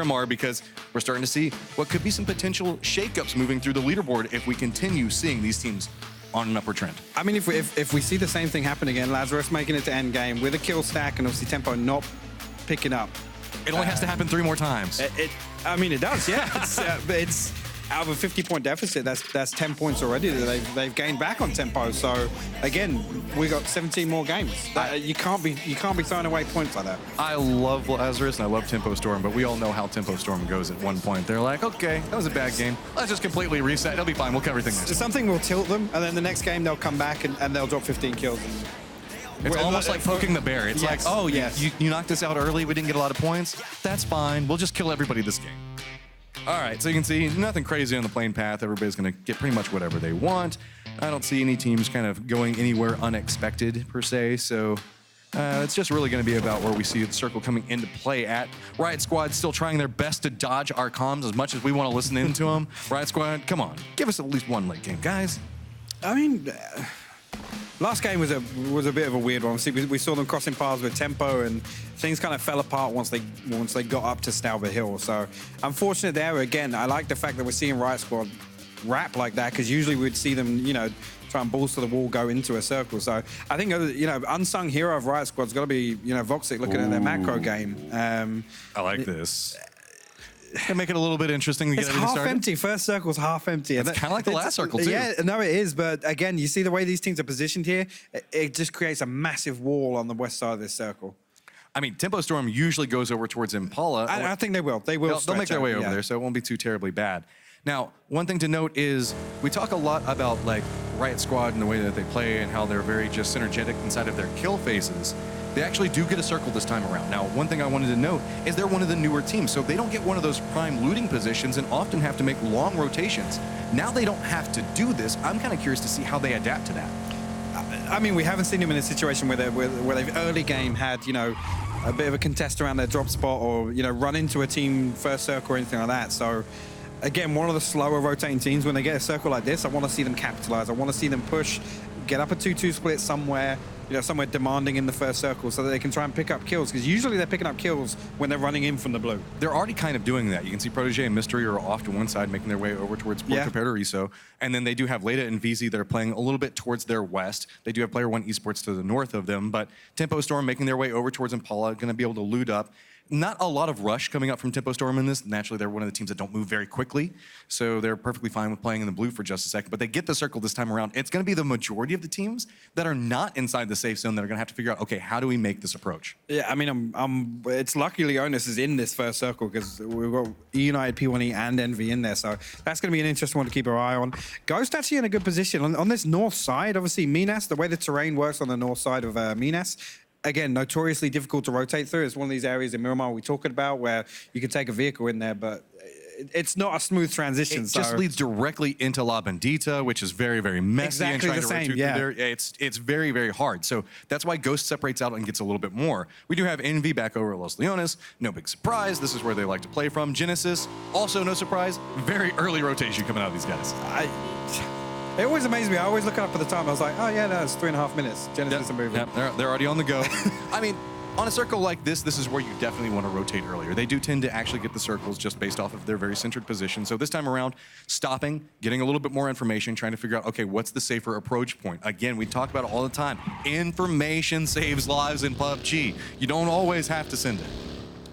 Miramar because we're starting to see what could be some potential shakeups moving through the leaderboard if we continue seeing these teams on an upward trend. I mean, if we see the same thing happen again, Lazarus making it to end game with a kill stack and obviously Tempo not picking up. It only has to happen 3 more times. I mean, it does, yeah. It's out of a 50-point deficit, that's 10 points already that they've gained back on Tempo. So again, we got 17 more games. You can't be throwing away points like that. I love Lazarus and I love Tempo Storm, but we all know how Tempo Storm goes at one point. They're like, okay, that was a bad game. Let's just completely reset. It'll be fine. We'll cover everything next time. Something will tilt them, and then the next game they'll come back and they'll drop 15 kills. It's almost like poking the bear. It's like, oh, you knocked us out early. We didn't get a lot of points. That's fine. We'll just kill everybody this game. All right, so you can see nothing crazy on the playing path. Everybody's going to get pretty much whatever they want. I don't see any teams kind of going anywhere unexpected, per se. So it's just really going to be about where we see the circle coming into play at. Riot Squad still trying their best to dodge our comms as much as we want to listen into them. Riot Squad, come on. Give us at least one late game, guys. I mean, last game was a bit of a weird one. See, we saw them crossing paths with Tempo, and things kind of fell apart once they got up to Stalber Hill. So unfortunate there. Again, I like the fact that we're seeing Riot Squad rap like that, because usually we'd see them, try and balls to the wall, go into a circle. So I think, unsung hero of Riot Squad's got to be, Voxic looking at their macro game. I like this. Can make it a little bit interesting to get it's everything half started. empty. First circle's half empty. It's kind of like the last circle, too. Yeah, no, it is. But again, you see the way these teams are positioned here, it just creates a massive wall on the west side of this circle. I mean, Tempo Storm usually goes over towards Impala. I think they will. They'll make their way over there, so it won't be too terribly bad. Now, one thing to note is we talk a lot about like Riot Squad and the way that they play and how they're very just synergetic inside of their kill phases. They actually do get a circle this time around. Now, one thing I wanted to note is they're one of the newer teams, so they don't get one of those prime looting positions and often have to make long rotations. Now they don't have to do this. I'm kind of curious to see how they adapt to that. I mean, we haven't seen them in a situation where they've early game had, a bit of a contest around their drop spot or, run into a team first circle or anything like that. So, again, one of the slower rotating teams, when they get a circle like this, I want to see them capitalize. I want to see them push, get up a 2-2 split somewhere, somewhere demanding in the first circle so that they can try and pick up kills, because usually they're picking up kills when they're running in from the blue. They're already kind of doing that. You can see Protege and Mystery are off to one side, making their way over towards Puerto Periso. And then they do have Leda and VZ that are playing a little bit towards their west. They do have Player One Esports to the north of them, but Tempo Storm making their way over towards Impala, going to be able to loot up. Not a lot of rush coming up from Tempo Storm in this. Naturally, they're one of the teams that don't move very quickly, so they're perfectly fine with playing in the blue for just a second, but they get the circle this time around. It's going to be the majority of the teams that are not inside the safe zone that are going to have to figure out, okay, how do we make this approach? Yeah, I mean, it's lucky Leonis is in this first circle because we've got United, P1E, and Envy in there, so that's going to be an interesting one to keep our eye on. Ghost actually in a good position. On this north side, obviously, Minas, the way the terrain works on the north side of Minas, again, notoriously difficult to rotate through. It's one of these areas in Miramar we talked about where you can take a vehicle in there, but it's not a smooth transition. It just leads directly into La Bandita, which is very, very messy. Exactly and trying the to rotate same, yeah. through there. It's very, very hard. So that's why Ghost separates out and gets a little bit more. We do have Envy back over at Los Leones. No big surprise. This is where they like to play from. Genesis, also no surprise. Very early rotation coming out of these guys. It always amazes me. I always look up at the time. I was like, oh, yeah, no, it's 3.5 minutes. Genesis are moving. Yep, they're already on the go. I mean, on a circle like this is where you definitely want to rotate earlier. They do tend to actually get the circles just based off of their very centered position. So this time around, stopping, getting a little bit more information, trying to figure out, okay, what's the safer approach point? Again, we talk about it all the time. Information saves lives in PUBG. You don't always have to send it.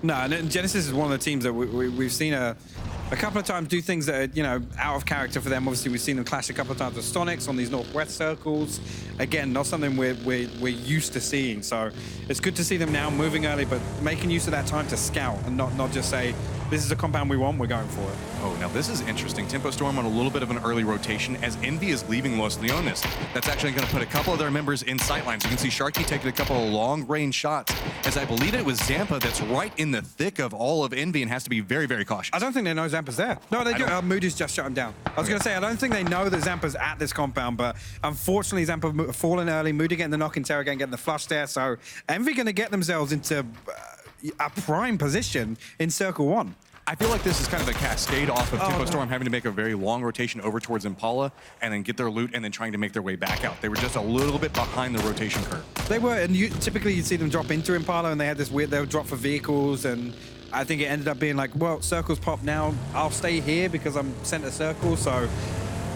No, and Genesis is one of the teams that we've seen a couple of times do things that are, out of character for them. Obviously, we've seen them clash a couple of times with Sonics on these northwest circles. Again, not something we're used to seeing. So it's good to see them now moving early, but making use of that time to scout and not just say, this is a compound we want, we're going for it. Oh, now this is interesting. Tempo Storm on a little bit of an early rotation as Envy is leaving Los Leones. That's actually going to put a couple of their members in sightlines. You can see Sharky taking a couple of long-range shots, as I believe it was Zampa that's right in the thick of all of Envy and has to be very, very cautious. I don't think they know Zampa's there. No, they do. Moody's just shut him down. I was going to say, I don't think they know that Zampa's at this compound, but unfortunately, Zampa falling early, Moody getting the knock, Interrogate getting the flush there, so Envy going to get themselves into a prime position in Circle 1. I feel like this is kind of a cascade off of Tempo Storm having to make a very long rotation over towards Impala and then get their loot and then trying to make their way back out. They were just a little bit behind the rotation curve. They were, and typically you'd see them drop into Impala and they had this weird, they would drop for vehicles and I think it ended up being like, well, circles pop now. I'll stay here because I'm center circle. So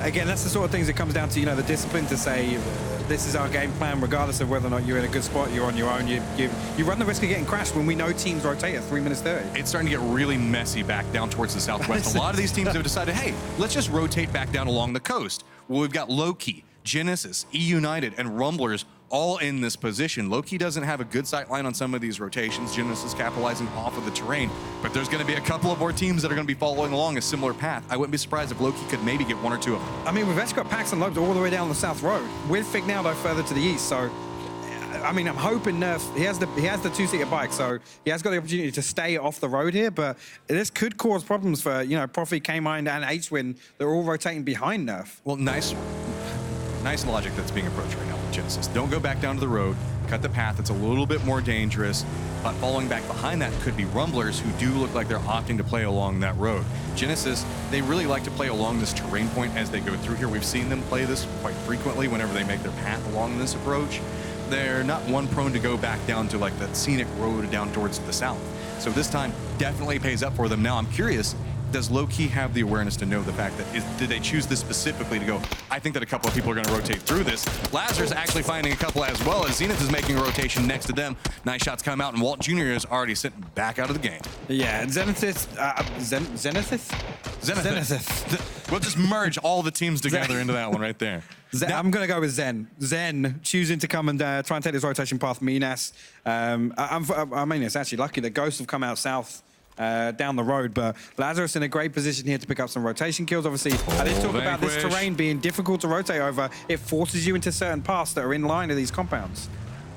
again, that's the sort of things that comes down to, the discipline to say, this is our game plan, regardless of whether or not you're in a good spot, you're on your own. You run the risk of getting crashed when we know teams rotate at 3 minutes 30. It's starting to get really messy back down towards the southwest. A lot of these teams have decided, hey, let's just rotate back down along the coast. Well, we've got Loki, Genesis, E United, and Rumblers all in this position. Loki doesn't have a good sight line on some of these rotations. Genesis capitalizing off of the terrain, but there's going to be a couple of more teams that are going to be following along a similar path. I wouldn't be surprised if Loki could maybe get 1 or 2 of them. I mean, we've actually got Pax and Lopes all the way down the south road with Fignaldo further to the east. So, I mean, I'm hoping Nerf, he has the 2-seater bike, so he has got the opportunity to stay off the road here, but this could cause problems for, Profi, K-Mind, and H-Win. They're all rotating behind Nerf. Well, nice logic that's being approached right now with Genesis. Don't go back down to the road, cut the path. It's a little bit more dangerous, but following back behind that could be Rumblers, who do look like they're opting to play along that road. Genesis, they really like to play along this terrain point as they go through here. We've seen them play this quite frequently whenever they make their path along this approach. They're not one prone to go back down to like the scenic road down towards the south. So this time definitely pays up for them. Now I'm curious, does Low-Key have the awareness to know the fact that, did they choose this specifically to go, I think that a couple of people are going to rotate through this. Lazarus actually finding a couple as well, as Zenith is making a rotation next to them. Nice shots come out, and Walt Jr. is already sitting back out of the game. Yeah, and Zenithis. We'll just merge all the teams together into that one right there. I'm going to go with Zen. Zen choosing to come and try and take this rotation path. Minas. I mean, it's actually lucky that Ghosts have come out south down the road, but Lazarus in a great position here to pick up some rotation kills. Obviously, I did talk about this terrain being difficult to rotate over. It forces you into certain paths that are in line to these compounds.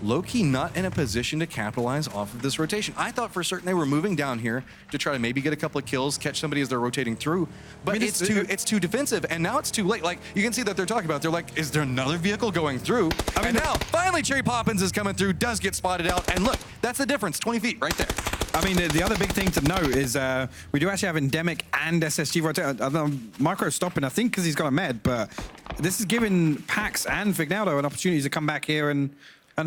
Low-Key not in a position to capitalize off of this rotation. I thought for certain they were moving down here to try to maybe get a couple of kills, catch somebody as they're rotating through, but I mean, it's too defensive, and now it's too late. Like, you can see that they're talking about, they're like, is there another vehicle going through? And now, finally, Cherry Poppins is coming through, does get spotted out, and look, that's the difference, 20 feet right there. I mean, the other big thing to note is we do actually have Endemic and SSG rotating. Micro stopping, I think, because he's got a med, but this is giving Pax and Fignaldo an opportunity to come back here and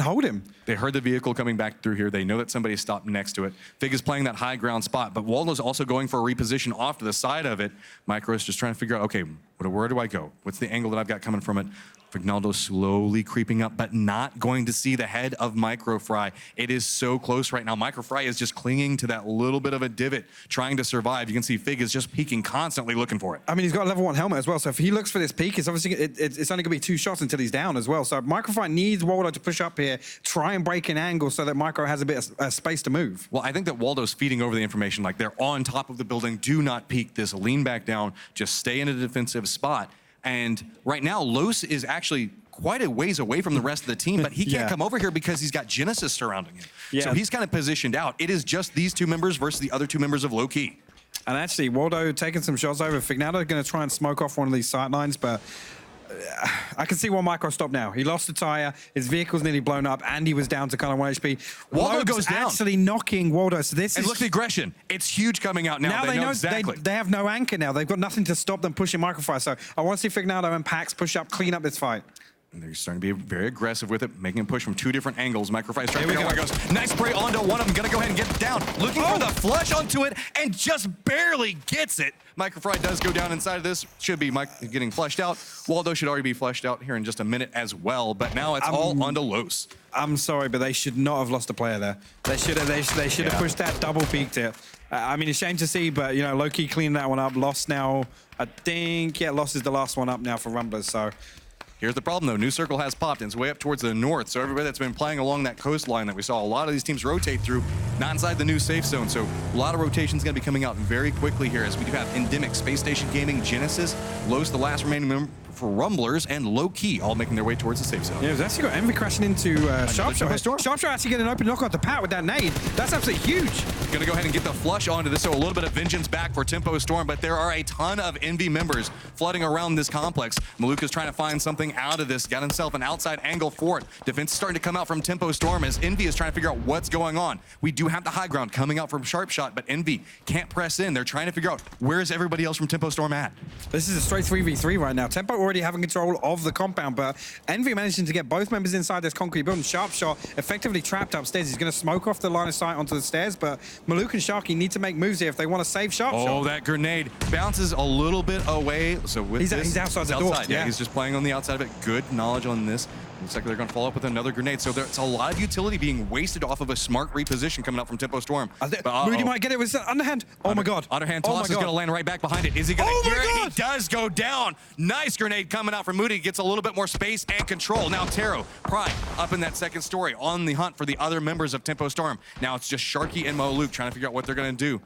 hold him. They heard the vehicle coming back through here. They know that somebody stopped next to it. Fig is playing that high ground spot, but Waldo's also going for a reposition off to the side of it. Micro's just trying to figure out, okay, where do I go? What's the angle that I've got coming from it? Fignaldo slowly creeping up, but not going to see the head of Microfry. It is so close right now. Microfry is just clinging to that little bit of a divot, trying to survive. You can see Fig is just peeking, constantly looking for it. I mean, he's got a level 1 helmet as well, so if he looks for this peak, it's obviously it's only going to be 2 shots until he's down as well. So Microfry needs Waldo to push up here, try and break an angle so that Micro has a bit of space to move. Well, I think that Waldo's feeding over the information, like they're on top of the building, do not peek this, lean back down, just stay in a defensive spot. And right now, Los is actually quite a ways away from the rest of the team, but he can't come over here because he's got Genesis surrounding him. Yeah. So he's kind of positioned out. It is just these 2 members versus the other 2 members of Low-Key. And actually, Waldo taking some shots over. Fignaldo going to try and smoke off one of these sight lines, but I can see why Micro stopped now. He lost the tire, his vehicle's nearly blown up, and he was down to kind of 1 HP. Waldo goes down. Actually knocking Waldo. So this and look at the aggression. It's huge coming out now. Now they know exactly. They have no anchor now. They've got nothing to stop them pushing Microfire. So I want to see Fignaldo and Pax push up, clean up this fight. And they're starting to be very aggressive with it, making him push from 2 different angles. Microfire trying to figure out where it goes. Nice spray onto one of them. Gonna go ahead and get down. Looking for the flush onto it and just barely gets it. Microfry does go down inside of this. Should be Mike getting flushed out. Waldo should already be flushed out here in just a minute as well. But now it's all onto Los. I'm sorry, but they should not have lost a player there. They should have pushed that double peaked it. I mean, it's a shame to see, but Low-Key cleaning that one up. Lost now, I think, Lost is the last one up now for Rumblers. So. Here's the problem, though. New Circle has popped, and it's way up towards the north. So everybody that's been playing along that coastline that we saw a lot of these teams rotate through, not inside the new safe zone. So a lot of rotations going to be coming out very quickly here, as we do have Endemic, Space Station Gaming, Genesis, Los, the last remaining member for Rumblers, and Low-Key all making their way towards the safe zone. Yeah, we've actually got Envy crashing into Sharpshot. Sharpshot actually getting an open knock off the pat with that nade. That's absolutely huge. Gonna go ahead and get the flush onto this, so a little bit of vengeance back for Tempo Storm, but there are a ton of Envy members flooding around this complex. Maluka's trying to find something out of this, got himself an outside angle for it. Defense is starting to come out from Tempo Storm as Envy is trying to figure out what's going on. We do have the high ground coming out from Sharpshot, but Envy can't press in. They're trying to figure out where is everybody else from Tempo Storm at. This is a straight 3v3 right now. Tempo already having control of the compound, but Envy managing to get both members inside this concrete building. Sharpshot effectively trapped upstairs. He's going to smoke off the line of sight onto the stairs, but Maluk and Sharky need to make moves here if they want to save Sharp Oh, Shot. that grenade bounces a little bit away. So with He's outside the door. Yeah, he's just playing on the outside of it. Good knowledge on this. Looks like they're going to follow up with another grenade. So there's a lot of utility being wasted off of a smart reposition coming out from Tempo Storm. Moody might get it with underhand. Oh my God. Underhand toss is going to land right back behind it. Is he going to get it? He does go down. Nice grenade coming out from Moody. Gets a little bit more space and control. Now Taro, Pride, up in that second story on the hunt for the other members of Tempo Storm. Now it's just Sharky and Maluk trying to figure out what they're going to do.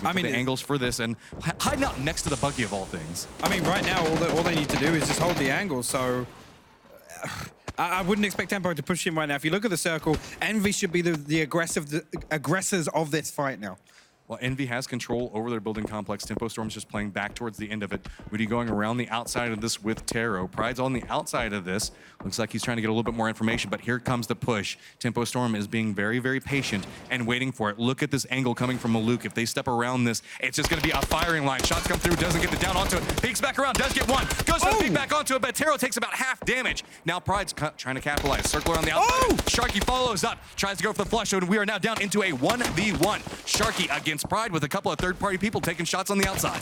I mean, the angles for this and hiding out next to the buggy of all things. I mean, right now, all they need to do is just hold the angle. So I wouldn't expect Tempo to push him right now. If you look at the circle, Envy should be the aggressors of this fight now. Well, Envy has control over their building complex. Tempo Storm's just playing back towards the end of it. Moody going around the outside of this with Taro. Pride's on the outside of this. Looks like he's trying to get a little bit more information, but here comes the push. Tempo Storm is being very, very patient and waiting for it. Look at this angle coming from Maluk. If they step around this, it's just going to be a firing line. Shots come through, doesn't get the down onto it. Peeks back around, does get one. Goes to the peek back onto it, but Taro takes about half damage. Now Pride's trying to capitalize. Circle around the outside. Sharky follows up, tries to go for the flush, and we are now down into a 1v1. Sharky against Pride with a couple of third-party people taking shots on the outside.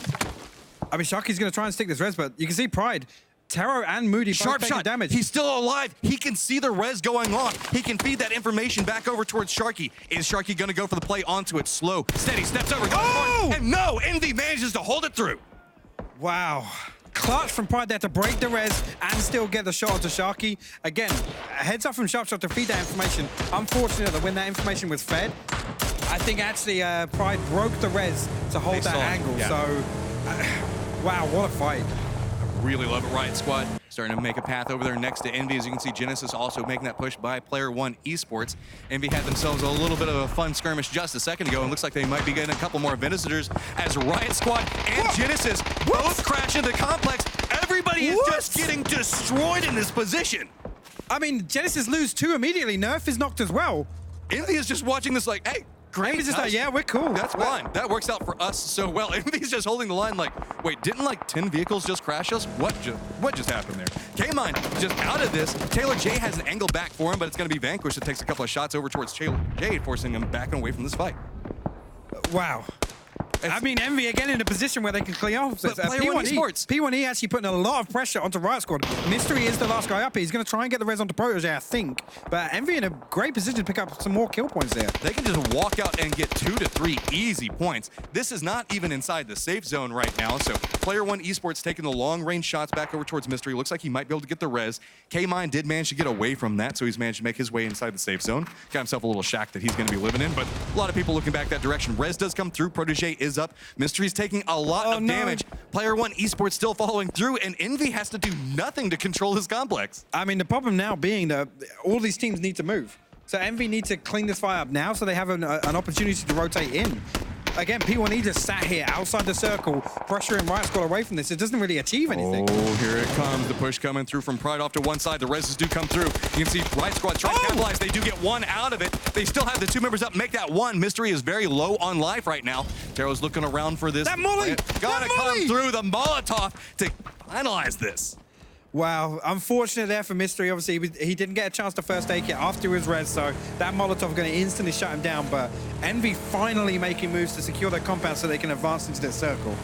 I mean, Sharky's going to try and stick this res, but you can see Pride, Taro and Moody both taking damage. He's still alive. He can see the res going on. He can feed that information back over towards Sharky. Is Sharky going to go for the play onto it? Slow, steady, steps over, goes forward, and no, Envy manages to hold it through. Wow. Clutch from Pride there to break the res and still get the shot onto Sharky. Again, heads up from Sharp Shot to feed that information. Unfortunate that when that information was fed, I think actually Pride broke the res to hold that angle. Yeah. So, wow, what a fight. I really love it. Riot Squad starting to make a path over there next to Envy. As you can see, Genesis also making that push by Player One Esports. Envy had themselves a little bit of a fun skirmish just a second ago, and looks like they might be getting a couple more visitors as Riot Squad and Genesis both crash into Complex. Everybody is just getting destroyed in this position. I mean, Genesis lose 2 immediately. Nerf is knocked as well. Envy is just watching this like, hey, great. Envy's just like, yeah, we're cool. That's fine. That works out for us so well. Envy's just holding the line like, wait, didn't like 10 vehicles just crash us? What just happened there? K-Mine just out of this. Taylor J has an angle back for him, but it's going to be Vanquish that takes a couple of shots over towards Taylor J, forcing him back and away from this fight. Wow. I mean, Envy again in a position where they can clear off. But Player One Esports. P1E actually putting a lot of pressure onto Riot Squad. Mystery is the last guy up here. He's going to try and get the res onto Protege, I think. But Envy in a great position to pick up some more kill points there. They can just walk out and get 2 to 3 easy points. This is not even inside the safe zone right now. So Player One Esports taking the long-range shots back over towards Mystery. Looks like he might be able to get the res. K-Mine did manage to get away from that, so he's managed to make his way inside the safe zone. Got himself a little shack that he's going to be living in, but a lot of people looking back that direction. Res does come through. Protege is up. Mystery's taking a lot of damage. Player One Esports still following through, and Envy has to do nothing to control his complex. I mean, the problem now being that all these teams need to move. So Envy need to clean this fight up now so they have an opportunity to rotate in. Again, P1E just sat here outside the circle, pressuring Riot Squad away from this. It doesn't really achieve anything. Oh, here it comes. The push coming through from Pride off to one side. The reses do come through. You can see Riot Squad trying to capitalize. They do get one out of it. They still have the 2 members up, make that one. Mystery is very low on life right now. Taro's looking around for this. That molly! Gotta come through the Molotov to finalize this. Wow, unfortunate there for Mystery. Obviously, he didn't get a chance to first take it after his res, so that Molotov going to instantly shut him down. But Envy finally making moves to secure their compound so they can advance into their circle.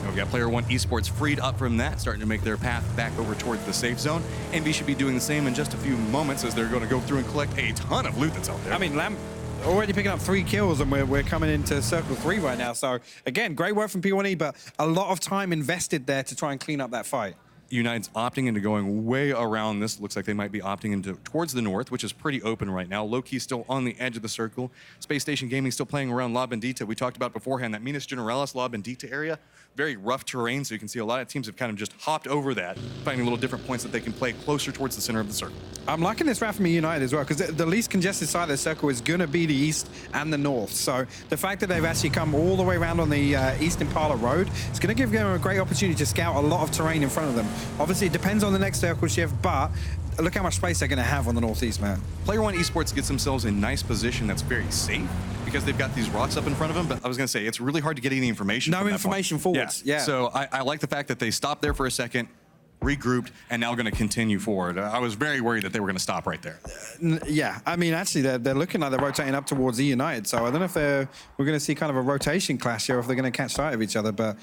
We've got Player One Esports freed up from that, starting to make their path back over towards the safe zone. Envy should be doing the same in just a few moments as they're going to go through and collect a ton of loot that's out there. I mean, Lamb already picking up 3 kills, and we're coming into circle 3 right now. So, again, great work from P1E, but a lot of time invested there to try and clean up that fight. United's opting into going way around this. Looks like they might be opting into towards the north, which is pretty open right now. Low-key still on the edge of the circle. Space Station Gaming still playing around La Bendita. We talked about beforehand that Minas Generalis, La Bendita area, very rough terrain, so you can see a lot of teams have kind of just hopped over that, finding little different points that they can play closer towards the center of the circle. I'm liking this round from United as well, because the least congested side of the circle is going to be the east and the north. So the fact that they've actually come all the way around on the East Impala Road, it's going to give them a great opportunity to scout a lot of terrain in front of them. Obviously, it depends on the next circle shift, but look how much space they're going to have on the northeast, man. Player One Esports gets themselves in a nice position that's very safe because they've got these rocks up in front of them, but I was going to say, it's really hard to get any information. No information forwards. Yeah. So I like the fact that they stopped there for a second, regrouped, and now going to continue forward. I was very worried that they were going to stop right there. Yeah, I mean, actually, they're looking like they're rotating up towards E United, so I don't know if we're going to see kind of a rotation clash here, or if they're going to catch sight of each other, but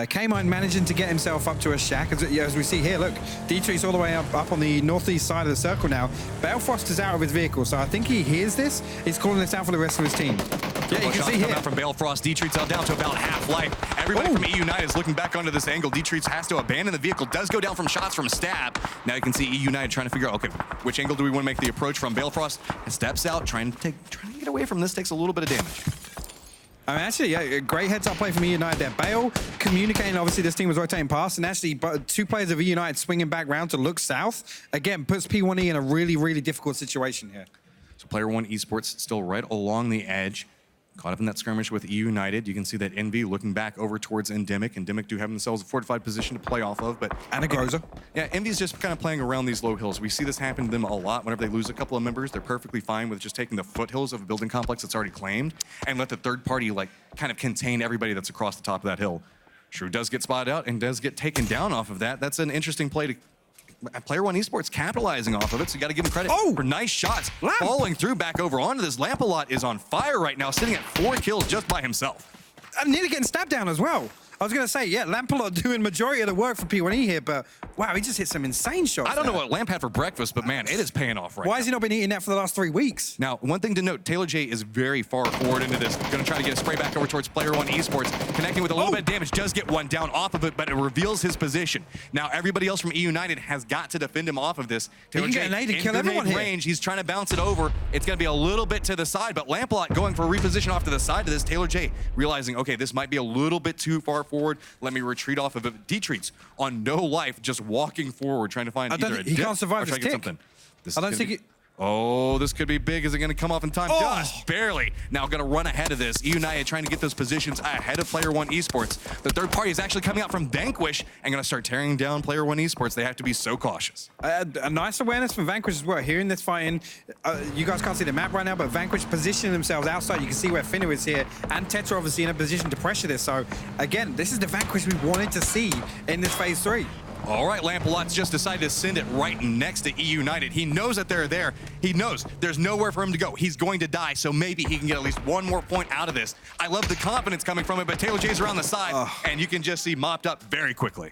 K-Mine managing to get himself up to a shack, as we see here. Look, Dietrich's all the way up on the northeast side of the circle now. Balefrost is out of his vehicle, so I think he hears this. He's calling this out for the rest of his team. Yeah, you can see here. From Balefrost, Dietrich's down to about half life. Everybody from E United is looking back onto this angle. Dietrich has to abandon the vehicle, does go down from shots from Stab. Now you can see E United trying to figure out, okay, which angle do we want to make the approach from? Balefrost steps out, trying to get away from this, takes a little bit of damage. I mean, actually, yeah, great heads-up play from E United there. Bale communicating, obviously, this team was rotating past, and actually, two players of E United swinging back round to look south. Again, puts P1E in a really, really difficult situation here. So Player One Esports still right along the edge. Caught up in that skirmish with E United. You can see that Envy looking back over towards Endemic. Endemic do have themselves a fortified position to play off of, but... And a Groza. Yeah, Envy's just kind of playing around these low hills. We see this happen to them a lot. Whenever they lose a couple of members, they're perfectly fine with just taking the foothills of a building complex that's already claimed and let the third party, like, kind of contain everybody that's across the top of that hill. Shrew does get spotted out and does get taken down off of that. That's an interesting play to... Player One Esports capitalizing off of it, so you got to give him credit for nice shots. Lamp. Falling through back over onto this. Lampalot is on fire right now, sitting at 4 kills just by himself. And nearly getting stabbed down as well. I was going to say, yeah, Lampalot doing majority of the work for P1E here, but wow, he just hit some insane shots. I don't know what Lamp had for breakfast, but man, it is paying off right now. Why has he not been eating that for the last 3 weeks? Now, one thing to note, Taylor J is very far forward into this. Going to try to get a spray back over towards Player One Esports. Connecting with a little bit of damage, does get one down off of it, but it reveals his position. Now, everybody else from E United has got to defend him off of this. Taylor J to kill everyone here. Range, he's trying to bounce it over. It's going to be a little bit to the side, but Lampalot going for a reposition off to the side of this. Taylor J realizing, okay, this might be a little bit too far forward. Let me retreat off of it. Dietrich's on no life, just walking forward, trying to find either a he can't survive this tick. Something. I don't think Oh, this could be big. Is it going to come off in time? Just barely. Now going to run ahead of this. United trying to get those positions ahead of Player One Esports. The third party is actually coming out from Vanquish and going to start tearing down Player One Esports. They have to be so cautious. A nice awareness from Vanquish as well. Hearing this fighting, you guys can't see the map right now, but Vanquish positioning themselves outside. You can see where Finnu is here, and Tetra obviously in a position to pressure this. So again, this is the Vanquish we wanted to see in this phase 3. All right, Lampalot's just decided to send it right next to E United. He knows that they're there. He knows there's nowhere for him to go. He's going to die, so maybe he can get at least one more point out of this. I love the confidence coming from it, but Taylor J's around the side, and you can just see mopped up very quickly.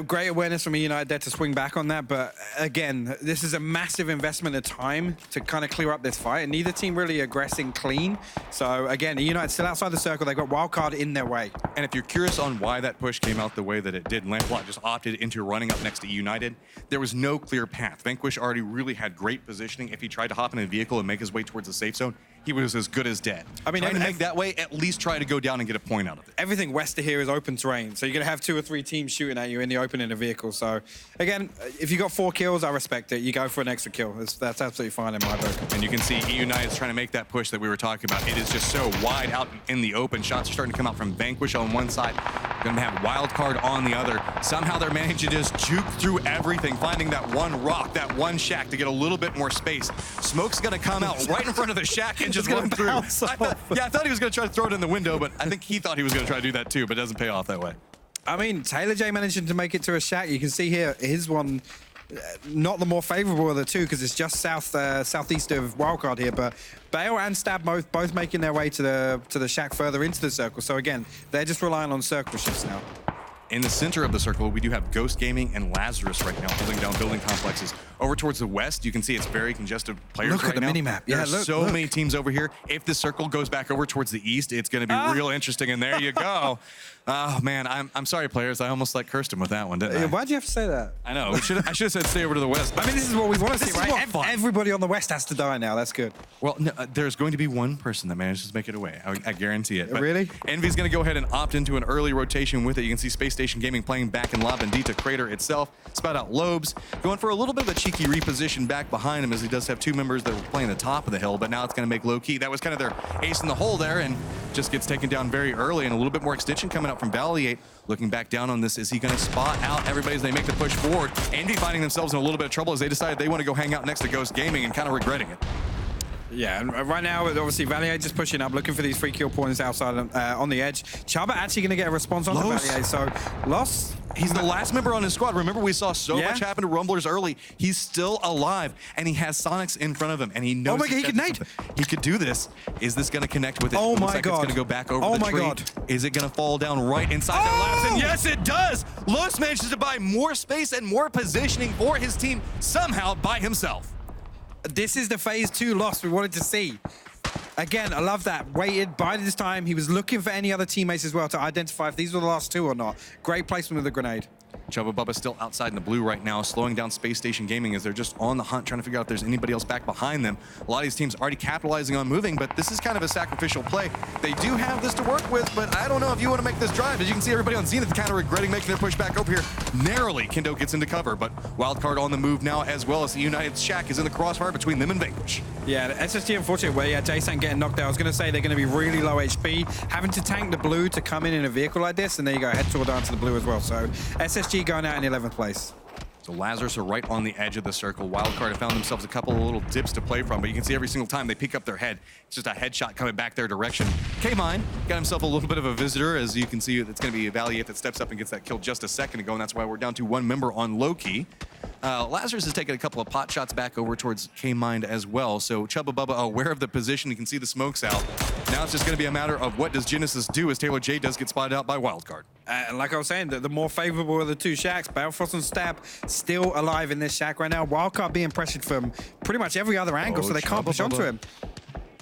Great awareness from E United there to swing back on that, but again, this is a massive investment of time to kind of clear up this fight, and neither team really aggressing clean. So again, E United still outside the circle. They've got wildcard in their way. And if you're curious on why that push came out the way that it did, Lampalot just opted into running up next to E United. There was no clear path. Vanquish already really had great positioning. If he tried to hop in a vehicle and make his way towards the safe zone, he was as good as dead. I mean, trying to make that way, at least try to go down and get a point out of it. Everything west of here is open terrain, so you're going to have 2 or 3 teams shooting at you in the open in a vehicle. So, again, if you got 4 kills, I respect it. You go for an extra kill. That's absolutely fine in my book. And you can see E United is trying to make that push that we were talking about. It is just so wide out in the open. Shots are starting to come out from Vanquish on one side. Going to have wild card on the other. Somehow they're managing to just juke through everything, finding that one rock, that one shack to get a little bit more space. Smoke's going to come out right in front of the shack and just run through. I thought he was going to try to throw it in the window, but I think he thought he was going to try to do that too, but it doesn't pay off that way. I mean, Taylor J managing to make it to a shack. You can see here, his one, not the more favorable of the two because it's just southeast of wildcard here, but Bale and Stab both making their way to the shack further into the circle. So again, they're just relying on circle shifts now. In the center of the circle, we do have Ghost Gaming and Lazarus right now holding down building complexes. Over towards the west, you can see it's very congested players right now. Look at the minimap. Yeah, There's so many teams over here. If the circle goes back over towards the east, it's going to be real interesting. And there you go. Oh, man, I'm sorry, players. I almost cursed him with that one, didn't I? Why'd you have to say that? I know. I should have said stay over to the west. I mean, this is what we want to see, right? Everybody on the west has to die now. That's good. Well, no, there's going to be one person that manages to make it away. I guarantee it. But really? Envy's going to go ahead and opt into an early rotation with it. You can see Space Station Gaming playing back in La Bendita Crater itself. Spout out Lobes, going for a little bit of a cheeky reposition back behind him as he does have 2 members that were playing the top of the hill, but now it's going to make low key. That was kind of their ace in the hole there and just gets taken down very early, and a little bit more extension coming out from Valiate. Looking back down on this, is he going to spot out everybody as they make the push forward? Envy finding themselves in a little bit of trouble as they decided they want to go hang out next to Ghost Gaming and kind of regretting it. Yeah, and right now, obviously, Valier just pushing up, looking for these free kill points outside on the edge. Chuba actually going to get a response on Valier, so Lost. He's the last member on his squad. Remember, we saw so much happen to Rumblers early. He's still alive, and he has Sonics in front of him, and he knows. Oh my God, he could nade. He could do this. Is this going to connect with it? Oh my God. It's going to go back over the tree. Oh my God. Is it going to fall down right inside their laps? And yes, it does. Los manages to buy more space and more positioning for his team somehow by himself. This is the phase 2 Lost we wanted to see. Again, I love that. Waited, bided his time. He was looking for any other teammates as well to identify if these were the last two or not. Great placement of the grenade. Chubba Bubba still outside in the blue right now, slowing down Space Station Gaming as they're just on the hunt, trying to figure out if there's anybody else back behind them. A lot of these teams already capitalizing on moving, but this is kind of a sacrificial play. They do have this to work with, but I don't know if you want to make this drive. As you can see, everybody on Zenith kind of regretting making their push back over here. Narrowly, Kendo gets into cover, but Wildcard on the move now, as well as the United Shack is in the crossfire between them and Vanquish. Yeah, the SSG unfortunate where Jason getting knocked out. I was going to say they're going to be really low HP, having to tank the blue to come in a vehicle like this, and there you go, head toward down to the blue as well. So SSG going out in 11th place. So Lazarus are right on the edge of the circle. Wildcard have found themselves a couple of little dips to play from, but you can see every single time they peek up their head, it's just a headshot coming back their direction. K-Mine got himself a little bit of a visitor. As you can see, it's going to be Valier that steps up and gets that kill just a second ago, and that's why we're down to one member on low-key. Lazarus has taken a couple of pot shots back over towards K-Mind as well. So Chubba Bubba aware of the position. You can see the smokes out. Now it's just going to be a matter of what does Genesis do as Taylor J does get spotted out by Wildcard. And like I was saying, the more favorable of the two shacks, Balefrost and Stab still alive in this shack right now. Wildcard being pressured from pretty much every other angle, so they can't push onto him.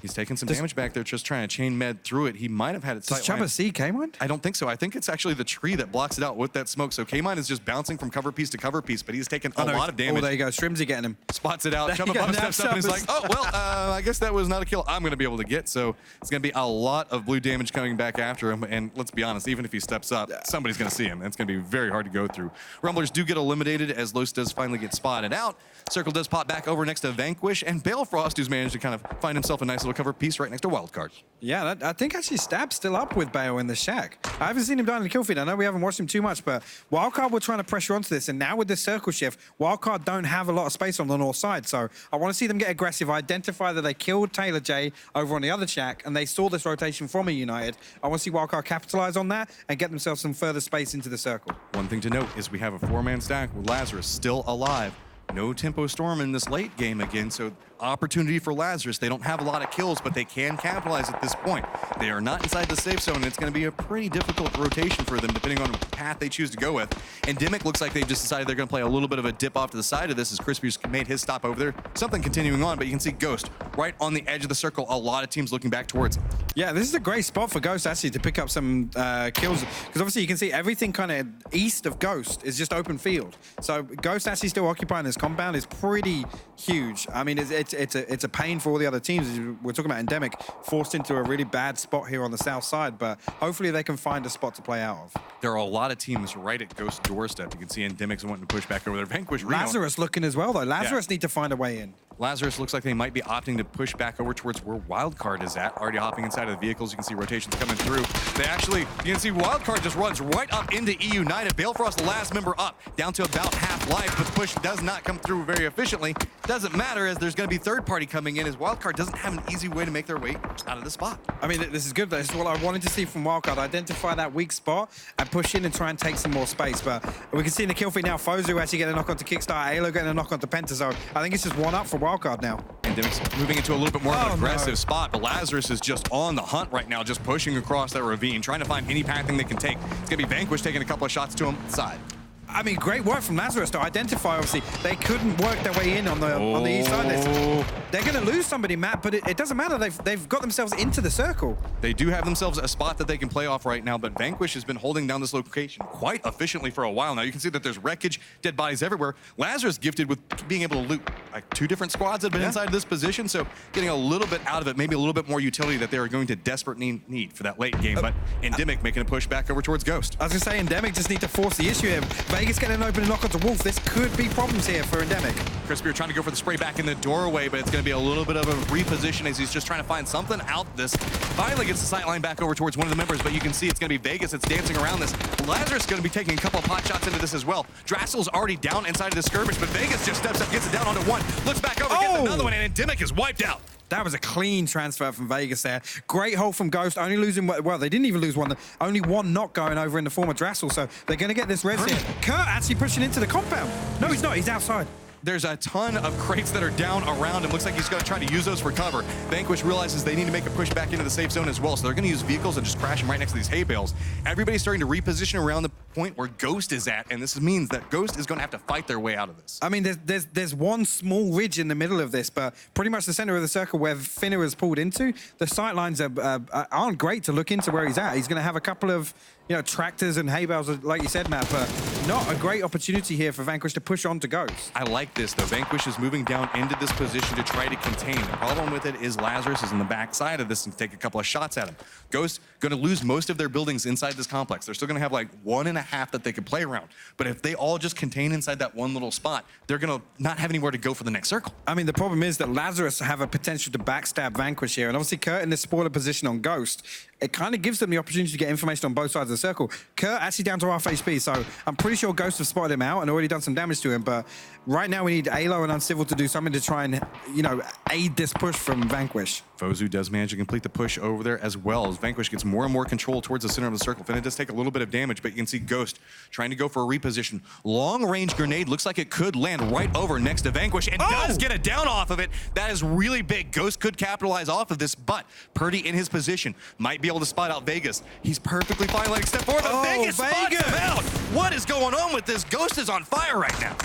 He's taking some damage back there, just trying to chain med through it. He might have had it Does Chubba see K-Mine? I don't think so. I think it's actually the tree that blocks it out with that smoke. So K-Mine is just bouncing from cover piece to cover piece, but he's taken a lot of damage. Oh, there you go. Shrimsy getting him. Spots it out. Chubba Bubba steps up and he's like, oh, well, I guess that was not a kill I'm going to be able to get. So it's going to be a lot of blue damage coming back after him. And let's be honest, even if he steps up, somebody's going to see him. It's going to be very hard to go through. Rumblers do get eliminated as Los does finally get spotted out. Circle does pop back over next to Vanquish, and Balefrost, who's managed to kind of find himself a nice little cover piece right next to Wildcard. Yeah, I think actually Stab's still up with Bale in the shack. I haven't seen him down in the kill feed. I know we haven't watched him too much, but Wildcard were trying to pressure onto this, and now with the circle shift, Wildcard don't have a lot of space on the north side, so I want to see them get aggressive, identify that they killed Taylor J over on the other shack, and they saw this rotation from a United. I want to see Wildcard capitalize on that and get themselves some further space into the circle. One thing to note is we have a four-man stack with Lazarus still alive. No tempo storm in this late game again, so opportunity for Lazarus. They don't have a lot of kills, but they can capitalize at this point. They are not inside the safe zone, and it's going to be a pretty difficult rotation for them, depending on the path they choose to go with. And Dimick looks like they've just decided they're going to play a little bit of a dip off to the side of this as Crispy's made his stop over there. Something continuing on, but you can see Ghost right on the edge of the circle. A lot of teams looking back towards him. Yeah, this is a great spot for Ghost, actually, to pick up some kills. Because obviously you can see everything kind of east of Ghost is just open field. So Ghost actually still occupying this compound is pretty huge. I mean, it's a pain for all the other teams. We're talking about Endemic forced into a really bad spot here on the south side, but hopefully they can find a spot to play out of. There are a lot of teams right at Ghost's doorstep. You can see Endemic's wanting to push back over there. Vanquish Reno. Lazarus looking as well, though. Lazarus need to find a way in. Lazarus looks like they might be opting to push back over towards where Wildcard is at. Already hopping inside of the vehicles. You can see rotations coming through. They actually, you can see Wildcard just runs right up into E United. Balefrost, the last member up, down to about half life, but the push does not come through very efficiently. Doesn't matter as there's going to be third party coming in as Wildcard doesn't have an easy way to make their way out of the spot. I mean, this is good. This is what I wanted to see from Wildcard. Identify that weak spot and push in and try and take some more space. But we can see in the kill feed now, Fozu actually getting a knock onto Kickstarter, Halo getting a knock onto Penta. So I think it's just one up for Wildcard now. And Dimmick's moving into a little bit more of an aggressive spot, but Lazarus is just on the hunt right now, just pushing across that ravine, trying to find any pathing they can take. It's going to be Vanquish taking a couple of shots to him side. I mean, great work from Lazarus to identify, obviously. They couldn't work their way in on the east side. They're going to lose somebody, Matt, but it doesn't matter. They've got themselves into the circle. They do have themselves a spot that they can play off right now, but Vanquish has been holding down this location quite efficiently for a while now. You can see that there's wreckage, dead bodies everywhere. Lazarus gifted with being able to loot like 2 different squads that have been inside of this position, so getting a little bit out of it, maybe a little bit more utility that they are going to desperately need for that late game. But Endemic making a push back over towards Ghost. I was going to say, Endemic just need to force the issue here. Vegas getting an open knock onto Wolf. This could be problems here for Endemic. Crispy are trying to go for the spray back in the doorway, but it's going to be a little bit of a reposition as he's just trying to find something out this. Finally gets the sight line back over towards one of the members, but you can see it's going to be Vegas that's dancing around this. Lazarus is going to be taking a couple of pot shots into this as well. Drassel's already down inside of the skirmish, but Vegas just steps up, gets it down onto one, looks back over, gets another one, and Endemic is wiped out. That was a clean transfer from Vegas there. Great hold from Ghost, only losing, well, they didn't even lose one. Only one knock going over in the form of Drassel, so they're going to get this res here. Kurt actually pushing into the compound. No, he's not. He's outside. There's a ton of crates that are down around him. Looks like he's going to try to use those for cover. Vanquish realizes they need to make a push back into the safe zone as well, so they're going to use vehicles and just crash them right next to these hay bales. Everybody's starting to reposition around the point where Ghost is at, and this means that Ghost is going to have to fight their way out of this. I mean, there's one small ridge in the middle of this, but pretty much the center of the circle where Finner has pulled into, the sight lines aren't great to look into where he's at. He's going to have a couple of, you know, tractors and hay bales, like you said, Matt, but not a great opportunity here for Vanquish to push on to Ghost. I like this, though. Vanquish is moving down into this position to try to contain. The problem with it is Lazarus is in the back side of this and take a couple of shots at him. Ghost going to lose most of their buildings inside this complex. They're still going to have like 1.5 that they could play around. But if they all just contain inside that one little spot, they're going to not have anywhere to go for the next circle. I mean, the problem is that Lazarus have a potential to backstab Vanquish here, and obviously Kurt in this spoiler position on Ghost, it kind of gives them the opportunity to get information on both sides of the circle. Kurt actually down to half HP, so I'm pretty sure Ghost have spotted him out and already done some damage to him, but right now we need Alo and Uncivil to do something to try and, you know, aid this push from Vanquish. Fozu does manage to complete the push over there as well as Vanquish gets more and more control towards the center of the circle. Finna does take a little bit of damage, but you can see Ghost trying to go for a reposition. Long-range grenade looks like it could land right over next to Vanquish and does get a down off of it. That is really big. Ghost could capitalize off of this, but Purdy in his position might be able to spot out Vegas. He's perfectly fine letting step forward, but Vegas spots him out. What is going on with this? Ghost is on fire right now.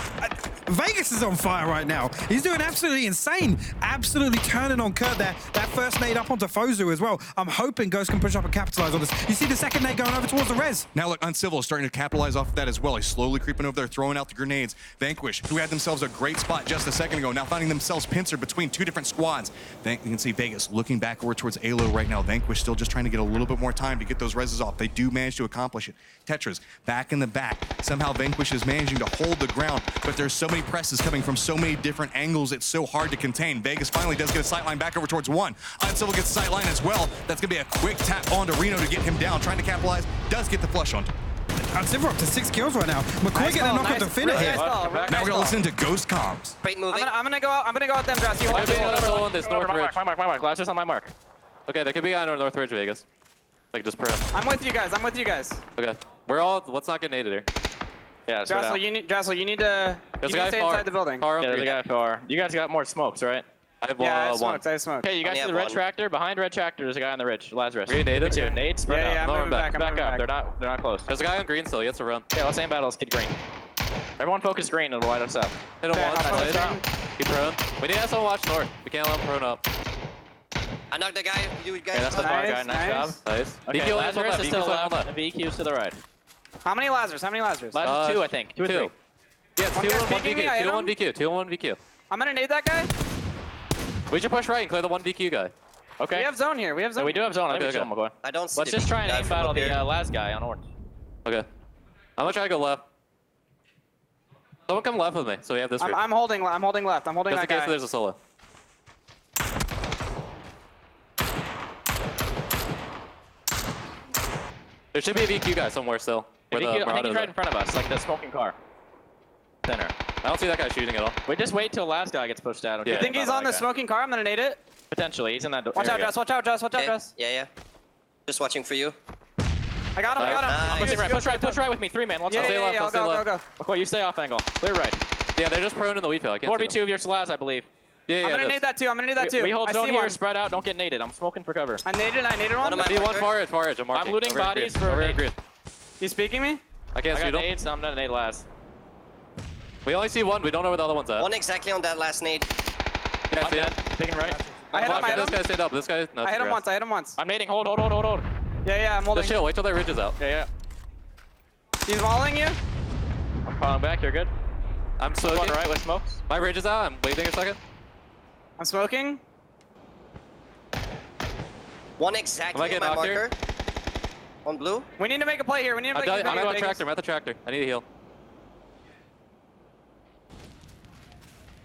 Vegas is on fire right now. He's doing absolutely insane. Absolutely turning on Kurt there. That first nade up onto Fozu as well. I'm hoping Ghost can push up and capitalize on this. You see the second nade going over towards the res. Now look, Uncivil is starting to capitalize off of that as well. He's slowly creeping over there, throwing out the grenades. Vanquish, who had themselves a great spot just a second ago, now finding themselves pincered between two different squads. You can see Vegas looking back over towards Alo right now. Vanquish still just trying to get a little bit more time to get those reses off. They do manage to accomplish it. Tetras back in the back. Somehow Vanquish is managing to hold the ground, but there's so many presses coming from so many different angles, it's so hard to contain. Vegas finally does get a sightline back over towards one. Uncivil gets a sightline as well. That's going to be a quick tap onto Reno to get him down. Trying to capitalize, does get the flush onto. Uncivil up to 6 kills right now. McCoy getting a knock off the Finner here. Now we're going to listen to Ghost Comms. Great moving. I'm gonna go out them, Dress. You hold on this North Ridge. My mark. Last just on my mark. Okay, there could be on North Ridge, Vegas. Like just per. I'm with you guys. Okay. We're all. Let's not get naded here. Yeah. Drassel, you need to stay inside the building. Yeah, there's a guy far. You guys got more smokes, right? I have I have one. smokes. Okay, you guys see the red tractor? Behind red tractor, there's a guy on the ridge. Lazarus. Are you naded? Two. Nade, spread out. Yeah, I'm moving back. Back up. They're not close. There's a guy on green still. He has to run. Okay, let's aim battles. Kid green. Everyone focus green and light us up. Hit him once. Keep prone. We need to have someone watch north. We can't let him prone up. I knocked the guy. You guys. Okay, that's the far guy. Nice job. Nice. Okay, VQ Lazarus is still left. left. VQ's to the right. How many Lazarus? Lazarus 2, I think. 2 or 3. Yeah, it's 2 guy's 1 peeking me, I VQ. hit 2 1 him. VQ. 2 1 VQ. I'm gonna nade that guy. We should push right and clear the 1 VQ guy. Okay. We have zone here. We have zone. We do have zone. Okay, Okay, chill, McCoy. I don't see Let's the just try and guy aim from battle up here. the last guy on orange. Okay. I'm gonna try to go left. Someone come left with me, so we have this route. I'm holding left. I'm holding Just that in case guy. there's a solo. There should be a VQ guy somewhere still. Where the I think Murado he's is right at. in front of us, like the smoking car. Center. I don't see that guy shooting at all. We just wait till last guy gets pushed out. Yeah. You think he's on the smoking car? I'm gonna nade it. Potentially, he's in that Watch out, area. Dress. Watch out, Dress. Okay. Yeah. Just watching for you. I got him. I'm pushing right. Push right with me. 3 man. Let's Yeah, go. yeah, I'll stay left. go. McCoy, you stay off angle. Clear right. Yeah, they're just prone in the weed field. I can't 4v2 of your Slaz, I believe. Yeah, I'm gonna nade that too. We hold I zone see here. one. Spread out. Don't get naded. I'm smoking for cover. I naded one. One of my- See one far edge. I'm marking. I'm looting Over here, bodies green. for Over a here, green. You speaking me? I can't I shoot got him. nades, so I'm gonna nade last. We only see one. We don't know where the other one's at. One exactly on that last nade. Yeah, I'm see dead. it? Taking right. I hit him. This guy stand up. This guy. No, I hit him grass. once. I'm nading. Hold. Yeah, I'm holding. Just chill. Wait till their ridge is out. Yeah. He's mauling you. I'm calling back. You're good. I'm One smoking. right with smokes. My ridge is out. I'm waiting a second. I'm smoking. One exactly Am I on getting my knocked here? marker. On blue. We need to make a play here. I'm at the tractor. I'm at the tractor. I need a heal.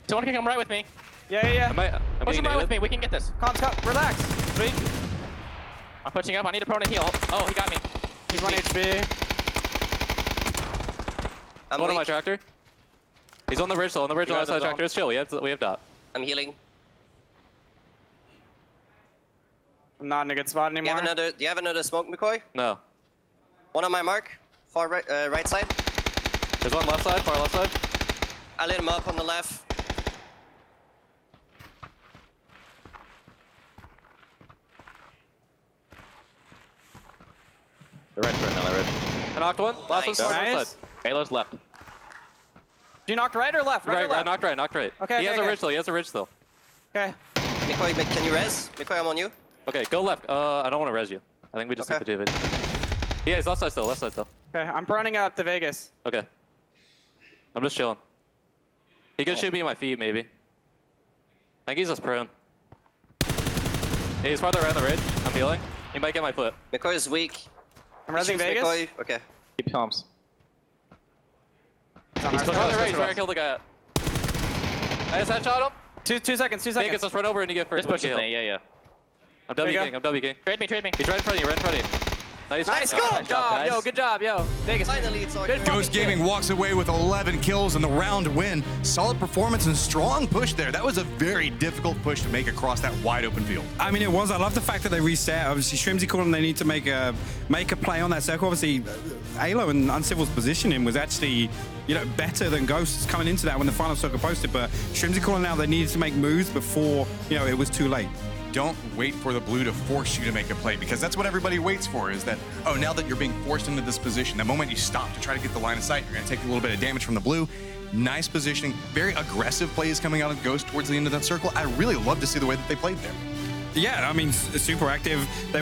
Someone can come right with me. Yeah. I'm Push being him right with naded. me. We can get this. Comms, relax. Three. I'm pushing up. I need a prone and heal. Oh, he got me. He's 1 HP. I'm One on my weak. tractor. He's on the ridge, though. On the ridge on the You other side of the guys tractor. It's chill. We have dot. I'm healing. I'm not in a good spot Do anymore. you have another smoke, McCoy? No. One on my mark. Far right, right side. There's one left side, far left side. I lit him up on the left. They're red right now, they're red. I knocked one. Last one's Nice. far left Nice. side. Halo's left. You knocked right or left? Right, or Right, left? knocked right, knocked right. Okay, He has okay, a okay. ridge still, he has a ridge still. Okay. McCoy, can you res? McCoy, I'm on you. Okay, go left. I don't want to res you. I think we just Okay. need to do it. Yeah, he's left side still, left side still. Okay, I'm running out to Vegas. Okay. I'm just chilling. He could shoot me in my feet, maybe. I think he's just prone. Hey, he's farther around the ridge. I'm healing. He might get my foot. McCoy is weak. I'm resing Shoots Vegas. McCoy. Okay. Keep comms. He's on He's our pushing on the side. right. He's trying to kill the guy. I just headshot him. 2 seconds. 2 Vegas, seconds. let's run over and you get first. Just pushing kill. me, yeah. I'm There you W king. I'm W king. Trade me. He's right in front of you. Right in front of you. Nice. Nice. Nice Good job, guys. yo. Good job, yo. Vegas. Finally, it's all Good good. Ghost Gaming walks away with 11 kills and the round win. Solid performance and strong push there. That was a very difficult push to make across that wide open field. I mean, it was. I love the fact that they reset. Obviously, Shrimsy called them. They need to make a play on that circle. Obviously, Halo and Uncivil's positioning was actually, better than Ghost's coming into that when the final circle posted. But Shrimsy calling out they needed to make moves before, it was too late. Don't wait for the blue to force you to make a play, because that's what everybody waits for, is that, oh, now that you're being forced into this position, the moment you stop to try to get the line of sight, you're going to take a little bit of damage from the blue. Nice positioning, very aggressive plays coming out of Ghost towards the end of that circle. I really love to see the way that they played there. Yeah, I mean, super active. They